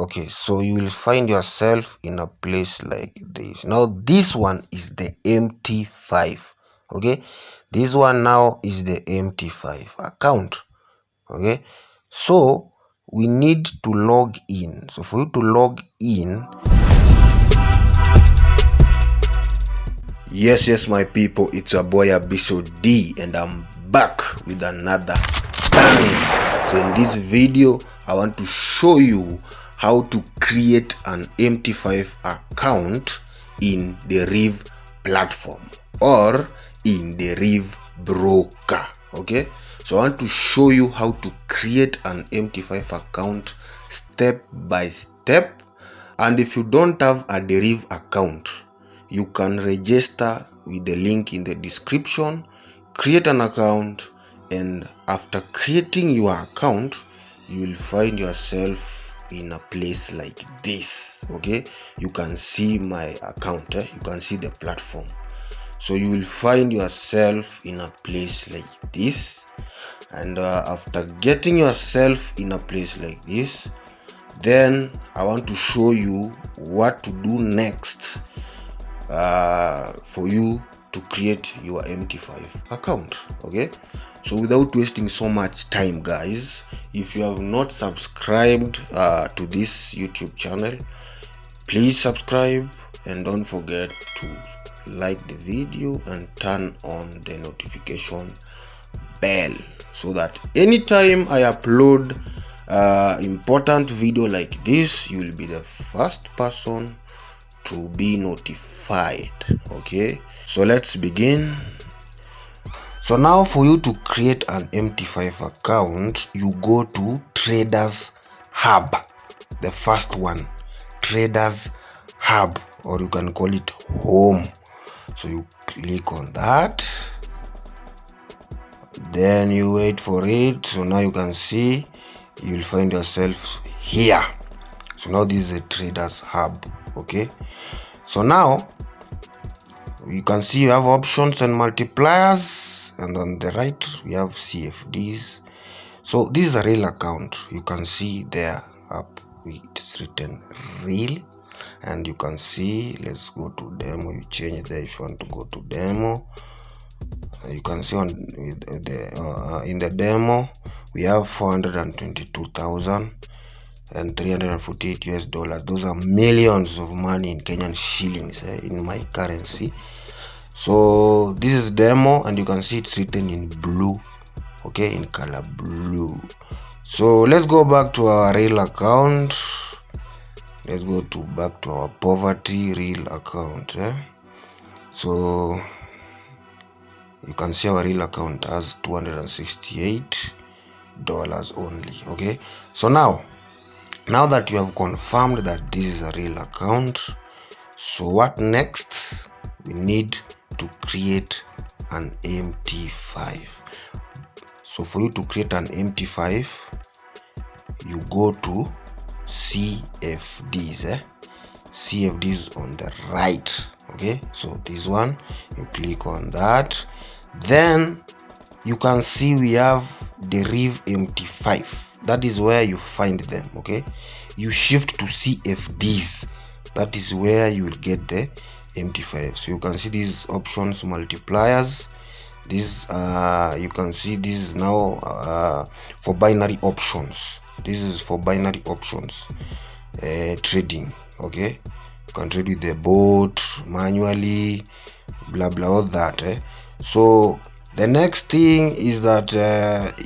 Okay, so you will find yourself in a place like this. Now this one is the MT5. Okay, this one now is the MT5 account. Okay, so we need to log in. So for you to log in, yes my people, it's your boy Abissons D, and I'm back with another bang. So in this video I want to show you how to create an MT5 account in the Deriv platform or in the Deriv broker. Okay, so I want to show you how to create an MT5 account step by step. And if you don't have a Deriv account, you can register with the link in the description, create an account, and after creating your account, you will find yourself in a place like this. Okay, you can see my account, you can see the platform. So you will find yourself in a place like this, and after getting yourself in a place like this, then I want to show you what to do next for you to create your MT5 account. Okay, so without wasting so much time, guys, if you have not subscribed to this YouTube channel, please subscribe, and don't forget to like the video and turn on the notification bell so that anytime I upload important video like this, you will be the first person to be notified. Okay, so let's begin. So now for you to create an MT5 account, you go to Traders Hub, the first one, Traders Hub, or you can call it Home. So you click on that, then you wait for it. So now you can see you'll find yourself here. So now this is a Traders Hub. Okay, so now you can see you have options and multipliers, and on the right we have CFDs. So this is a real account. You can see there up it's written real, and you can see, let's go to demo. You change there if you want to go to demo. You can see on in the demo we have 422,348 US dollars. Those are millions of money in Kenyan shillings, in my currency. So this is demo, and you can see it's written in blue, okay, in color blue. So let's go back to our real account. Let's go back to our poverty real account. So you can see our real account has $268 only. Okay, so now that you have confirmed that this is a real account, so what next? We need to create an MT5. So for you to create an MT5, you go to CFDs, CFDs on the right. Okay, so this one, you click on that, then you can see we have Deriv MT5. That is where you find them. Okay, you shift to CFDs, that is where you will get the MT5. So you can see these options, multipliers. This you can see this is now for binary options. This is for binary options trading. Okay, you can trade with the bot manually, blah blah, all that. So the next thing is that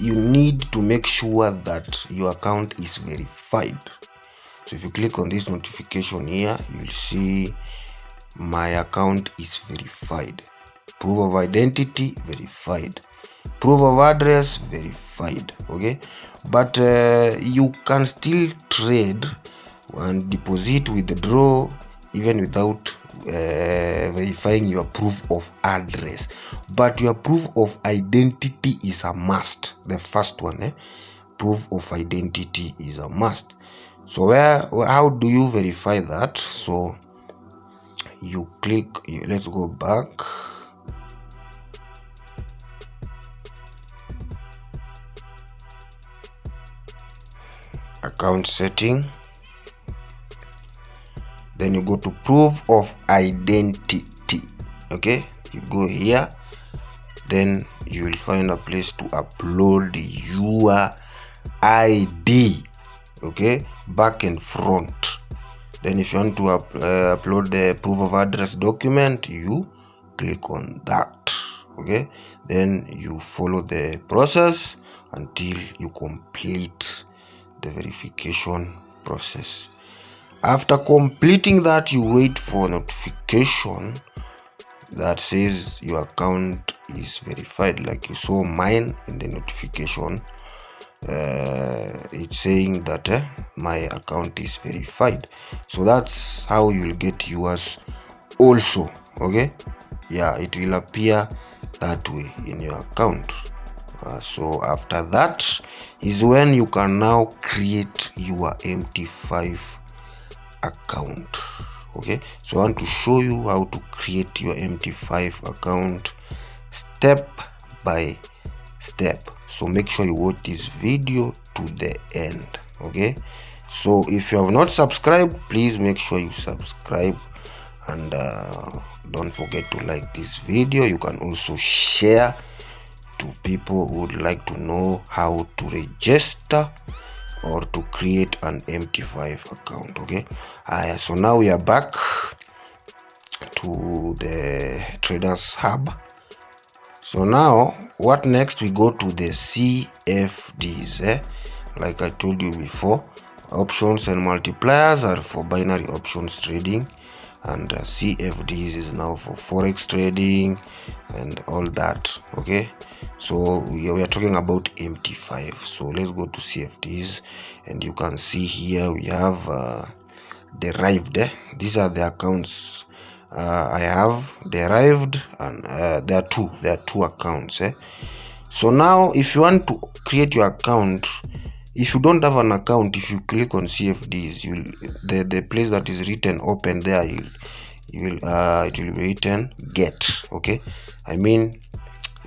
you need to make sure that your account is verified. So if you click on this notification here, you will see my account is verified. Proof of identity verified. Proof of address verified. Okay, but you can still trade and deposit, withdraw even without verifying your proof of address, but your proof of identity is a must. The first one, proof of identity is a must. So how do you verify that? So you click, let's go back. Account setting, then you go to proof of identity. Okay, you go here, then you will find a place to upload your ID, okay, back and front. Then if you want to upload the proof of address document, you click on that. Okay, then you follow the process until you complete the verification process. After completing that, you wait for notification that says your account is verified, like you saw mine in the notification. It's saying that my account is verified. So that's how you'll get yours also. Okay, yeah, it will appear that way in your account. So after that is when you can now create your MT5 account. Okay, so I want to show you how to create your MT5 account step by step. So make sure you watch this video to the end. Okay, so if you have not subscribed, please make sure you subscribe, and don't forget to like this video. You can also share to people who would like to know how to register or to create an MT5 account. Okay, so now we are back to the Traders Hub. So now what next? We go to the CFDs. Like I told you before, options and multipliers are for binary options trading, and CFDs is now for forex trading and all that. Okay, so we are talking about MT5. So let's go to CFDs, and you can see here we have derived. These are the accounts I have derived, and there are two accounts. So now if you want to create your account, if you don't have an account, if you click on CFDs, the place that is written open there, it will be written get. Okay, I mean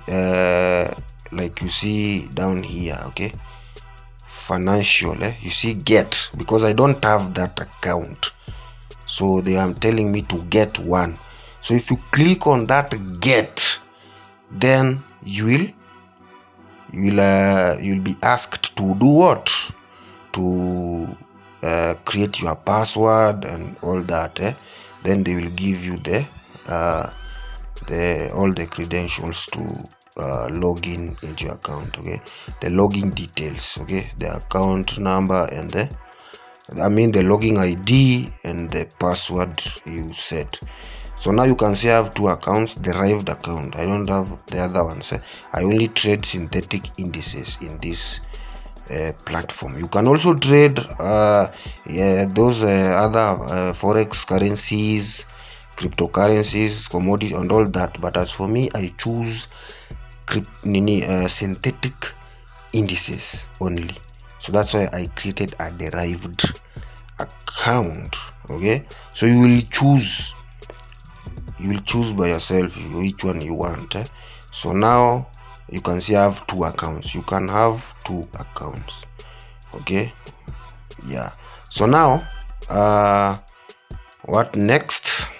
like you see down here, okay, financial, you see get, because I don't have that account, so they are telling me to get one. So if you click on that get, then you'll be asked to do what? To create your password and all that. Then they will give you all the credentials to log in into your account. Okay, the login details, okay, the account number and the login ID and the password you set. So now you can see I have two accounts. Derived account, I don't have the other ones. I only trade synthetic indices in this platform. You can also trade those other forex currencies, cryptocurrencies, commodities and all that, but as for me, I choose synthetic indices only. So that's why I created a derived account. Okay, so you will choose by yourself which one you want. So now you can see I have two accounts. You can have two accounts. Okay, yeah. So now what next?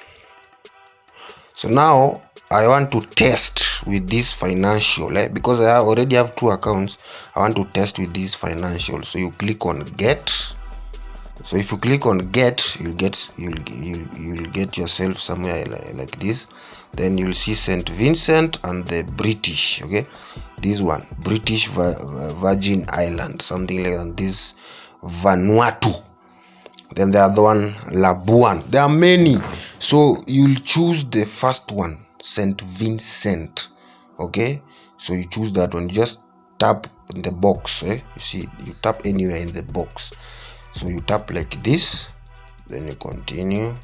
So now I want to test with this financial, because I already have two accounts. I want to test with this financial. So you click on get. So if you click on get, you'll get yourself somewhere like this. Then you'll see St. Vincent and the British. Okay, this one, British Virgin Island, something like that. This Vanuatu. Then the other one, Labuan. There are many, so you'll choose the first one, St. Vincent. Okay, so you choose that one. You just tap in the box. You see, you tap anywhere in the box. So you tap like this, then you continue.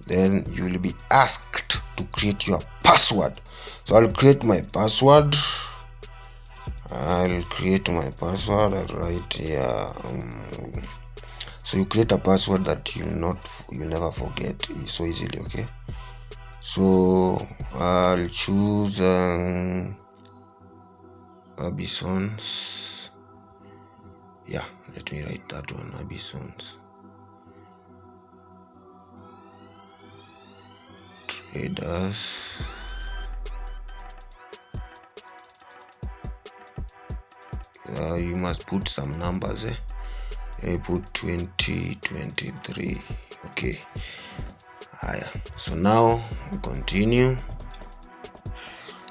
Then you will be asked to create your password. So I'll create my password. I'll write here. So you create a password that you never forget so easily. Okay, so I'll choose Abissons. Yeah, let me write that one, Abissons. headers, you must put some numbers. I put 2023. Okay, so now we continue.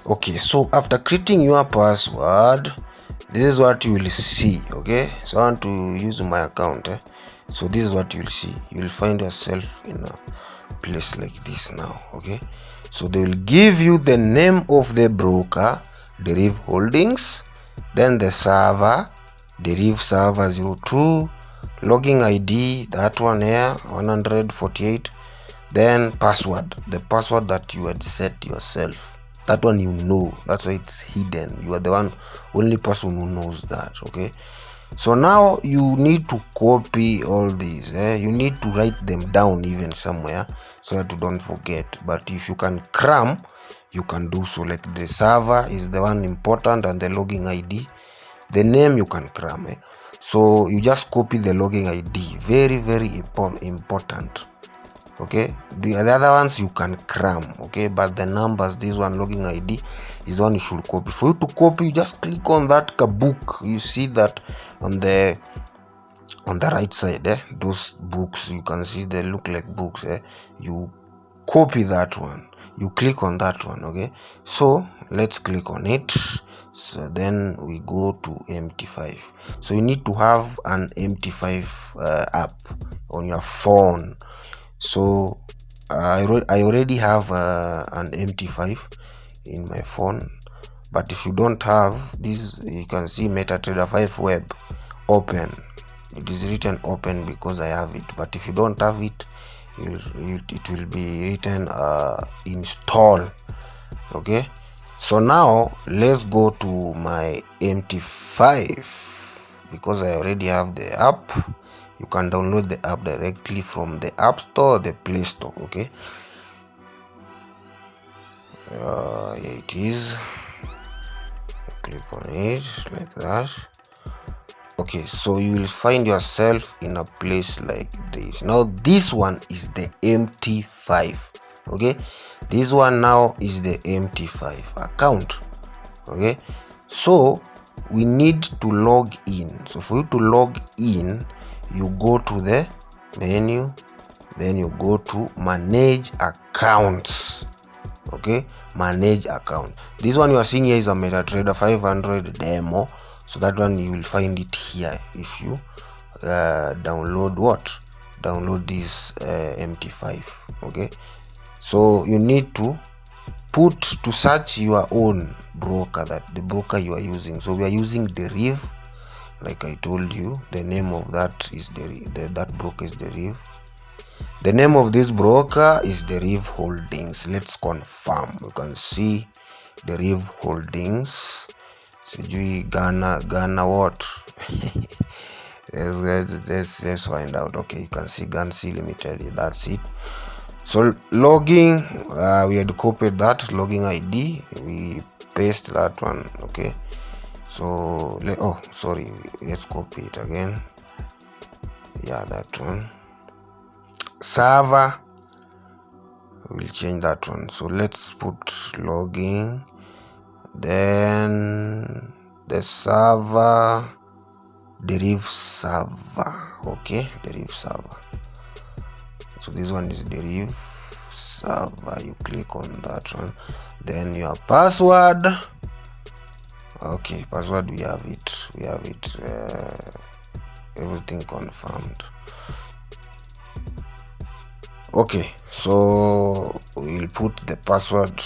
Okay, so after creating your password, this is what you will see. Okay, so I want to use my account. So this is what you'll see. You'll find yourself in a place like this now. Okay, so they will give you the name of the broker, Deriv Holdings, then the server, Deriv server 02, login ID, that one here, 148, then password, the password that you had set yourself, that one you know, that's why it's hidden. You are the only person who knows that. Okay, so now you need to copy all these. You need to write them down even somewhere so that you don't forget. But if you can cram, you can do so. Like the server is the one important, and the login ID, the name you can cram. So you just copy the login ID, very important. Okay, the other ones you can cram. Okay, but the numbers, this one login ID is one you should copy. For you to copy, you just click on that book. You see that on the right side, those books, you can see they look like books. You copy that one, you click on that one. Okay, so let's click on it. So then we go to MT5. So you need to have an MT5 app on your phone. So I already have an MT5 in my phone, but if you don't have this, you can see MetaTrader 5 web open. It is written open because I have it, but if you don't have it, it will be written install. Okay, so now let's go to my MT5 because I already have the app. You can download the app directly from the App Store or the Play Store. Okay, here it is. Click on it like that. Okay, so you will find yourself in a place like this. Now this one is the MT5. Okay, this one now is the MT5 account. Okay, so we need to log in. So for you to log in, you go to the menu, then you go to manage accounts. Okay, manage account. This one you are seeing here is a MetaTrader 500 demo. So that one you will find it here if you download this MT5. Okay, so you need to search your own broker, that the broker you are using. So we are using Deriv, like I told you. The name of that is Deriv. That broker is Deriv. The name of this broker is Deriv Holdings. Let's confirm. You can see Deriv Holdings. Sijui Ghana what? let's find out. Okay, you can see Gansi Limited. That's it. So logging, we had copied that login ID. We paste that one. Okay. So let's copy it again. Yeah, that one. Server, we'll change that one. So let's put login, then the server, Deriv server. Okay, Deriv server. So this one is Deriv server. You click on that one, then your password. Okay, password, we have it. Everything confirmed. Okay, so we'll put the password.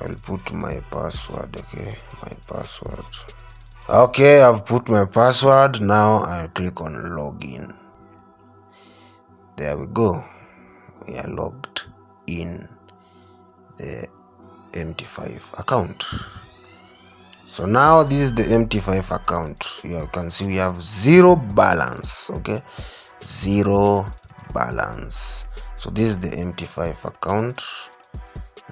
I'll put my password. Okay, my password. Okay, I've put my password. Now I'll click on login. There we go. We are logged in the MT5 account. So now this is the MT5 account. You can see we have zero balance. Okay, zero balance. So this is the MT5 account.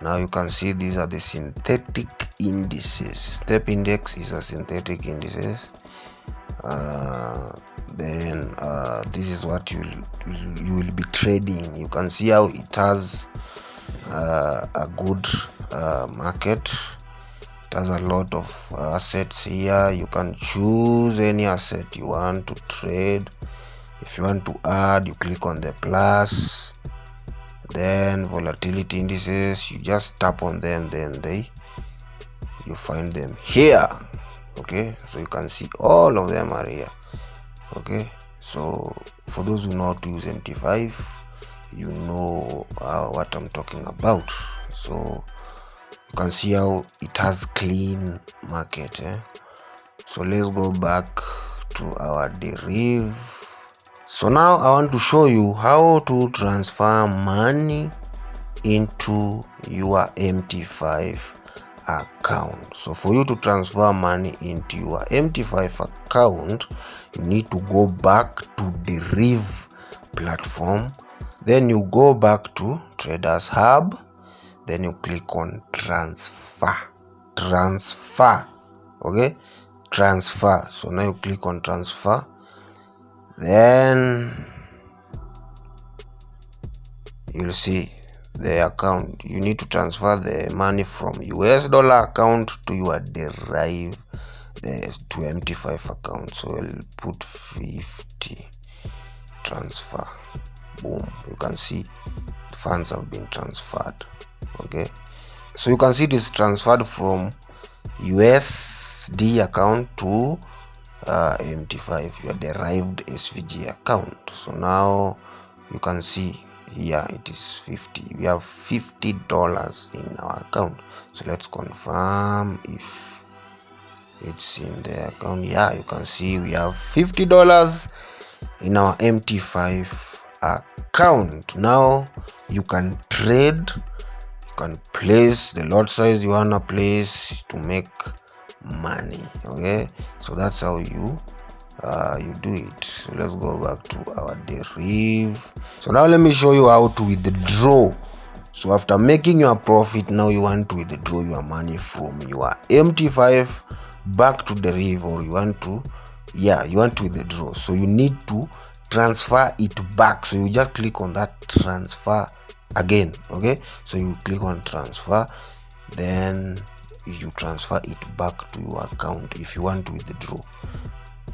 Now you can see these are the synthetic indices. Step index is a synthetic indices. Then this is what you will be trading. You can see how it has a good market. It has a lot of assets here. You can choose any asset you want to trade. If you want to add, you click on the plus. Then volatility indices, you just tap on them, then you find them here. Okay, so you can see all of them are here. Okay, so for those who know how to use MT5, you know what I'm talking about. So you can see how it has clean market. So let's go back to our Deriv. So now I want to show you how to transfer money into your MT5 account. So for you to transfer money into your MT5 account, you need to go back to Deriv platform, then you go back to Traders Hub, then you click on transfer. Okay, transfer. So now you click on transfer, then you'll see the account. You need to transfer the money from US dollar account to your Deriv to MT5 account. So we'll put 50, transfer, boom. You can see the funds have been transferred. Okay, so you can see this transferred from USD account to MT5, your derived SVG account. So now you can see here it is 50. We have $50 in our account. So let's confirm if it's in the account. Yeah, you can see we have $50 in our MT5 account. Now you can trade, you can place the lot size you wanna place to make money. Okay, so that's how you do it. So let's go back to our Deriv. So now let me show you how to withdraw. So after making your profit, now you want to withdraw your money from your MT5 back to Deriv, or you want to withdraw. So you need to transfer it back. So you just click on that transfer again. Okay, so you click on transfer, then you transfer it back to your account. If you want to withdraw,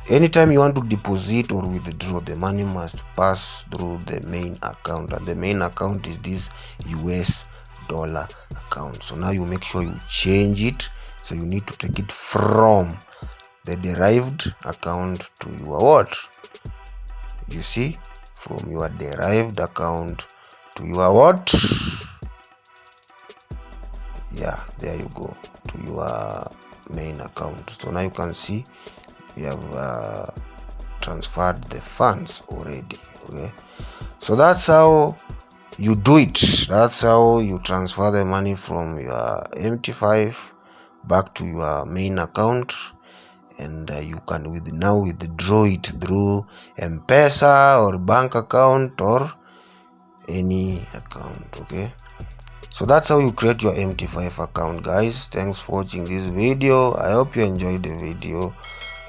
anytime you want to deposit or withdraw, the money must pass through the main account, and the main account is this US dollar account. So now you make sure you change it. So you need to take it from the derived account to your what? You see, from your derived account to your what? Yeah, there you go, to your main account. So now you can see we have transferred the funds already. Okay, so that's how you do it. That's how you transfer the money from your MT5 back to your main account, and you can now withdraw it through M-Pesa or bank account or any account. Okay, so that's how you create your MT5 account, guys. Thanks for watching this video. I hope you enjoyed the video,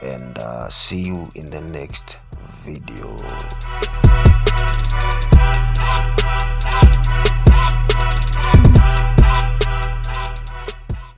and see you in the next video.